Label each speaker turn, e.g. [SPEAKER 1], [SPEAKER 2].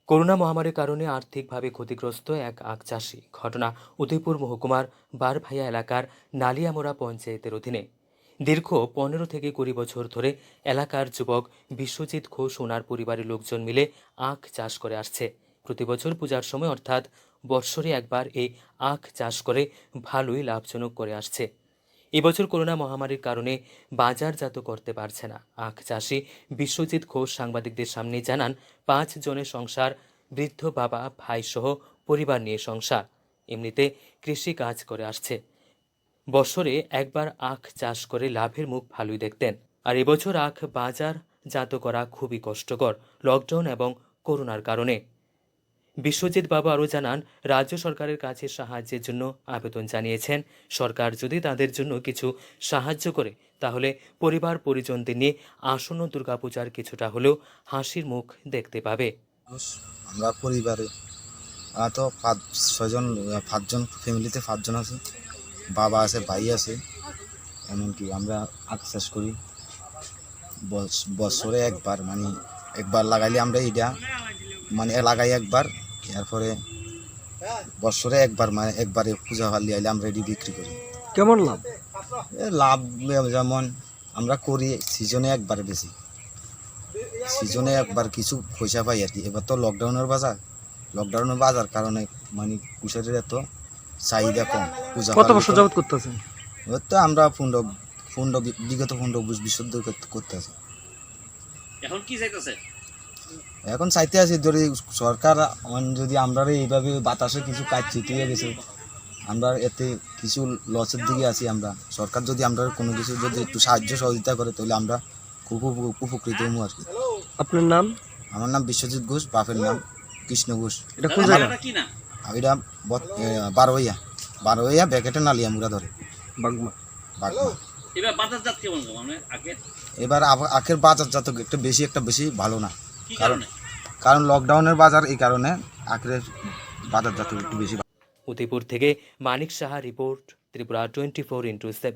[SPEAKER 1] Corona মহামারীর কারণে আর্থিকভাবে ক্ষতিগ্রস্ত এক আখ চাষি। ঘটনা উদয়পুর মহকুমার বারভাইয়া এলাকার নালিয়ামোড়া পঞ্চায়েতের অধীনে। দীর্ঘ 15 থেকে 20 বছর ধরে এলাকার যুবক বিশ্বজিৎ ঘোষ ওনার পরিবারের লোকজন মিলে আখ চাষ করে আসছে। প্রতি বছর পূজার সময় অর্থাৎ বৎসরে একবার এই আখ চাষ করে ভালোই লাভজনক করে আসছে। এবছর করোনা মহামারীর কারণে বাজারজাত করতে পারছে না আখ চাষি বিশ্বজিৎ ঘোষ সাংবাদিকদের সামনে জানান, 5 জনের সংসার, বৃদ্ধ বাবা ভাই সহ পরিবার নিয়ে সংসার। এমনিতে কৃষি কাজ করে আসছে। বছরে একবার আখ চাষ করে লাভের মুখ ভালোই দেখতেন। আর এবছর আখ বাজারজাত করা খুবই কষ্টকর লকডাউন এবং করোনার কারণে। বিশ্বজিৎ বাবু আরও জানান, রাজ্য সরকারের কাছে সাহায্যের জন্য আবেদন জানিয়েছেন। সরকার যদি তাদের জন্য কিছু সাহায্য করে তাহলে পরিবার পরিজনদের নিয়ে আসন্ন দুর্গাপূজার কিছুটা হলেও হাসির মুখ দেখতে পাবে।
[SPEAKER 2] আমরা পরিবারে তো 5জন ফ্যামিলিতে 5জন আছে, বাবা আছে, ভাই আছে। এমনকি আমরা আখ চাষ করি বছরে একবার, মানে একবার লাগাইলে আমরা এটা মানে লাগাই একবার, এরপরে বছরে একবার, মানে একবারে পূজা হালি আইলে আমরা এটি বিক্রি করি।
[SPEAKER 3] কেমন লাভ?
[SPEAKER 2] লাভ যেমন আমরা করি সিজনে একবার, বেশি সিজনে একবার কিছু পয়সা পাই আর কি। এবার তো লকডাউনের বাজার কারণে মানে কুশারের এত চাহিদা কম। পূজা
[SPEAKER 3] কত বছর যাবত করতেছেন?
[SPEAKER 2] এবার তো আমরা বিগত 15-20 বছর ধরে করতে আছি।
[SPEAKER 4] এখন কি চাইতেছে?
[SPEAKER 2] এখন চাইতে আছি ধরে সরকার যদি আমরা এইভাবে বাতাসে কিছু কাজ চিটিয়ে গেছে, আমরা এতে কিছু লসের দিকে আছি। আমরা সরকার যদি আমরা কোনো কিছু যদি একটু সাহায্য সহযোগিতা করে তাহলে আমরা খুব উপকৃত হবো আর কি।
[SPEAKER 3] আপনার নাম?
[SPEAKER 2] আমার নাম বিশ্বজিৎ ঘোষ, বাপের নাম কৃষ্ণ ঘোষ।
[SPEAKER 3] এটা কোন জায়গা?
[SPEAKER 4] কি না?
[SPEAKER 2] এটা বারোইয়া ব্যাকেটে নালিয়ামুড়া ধরে
[SPEAKER 3] বাগমা।
[SPEAKER 4] এবার বাজারজাত কেমন মানে আগে?
[SPEAKER 2] এবার আখের বাজারজাত একটা বেশি ভালো না।
[SPEAKER 4] কি কারণে?
[SPEAKER 2] কারণ লকডাউনের বাজার, এই কারণে আখের বাজারজাত একটু বেশি।
[SPEAKER 1] উদয়পুর থেকে মানিক সাহা রিপোর্ট, ত্রিপুরা 24x7।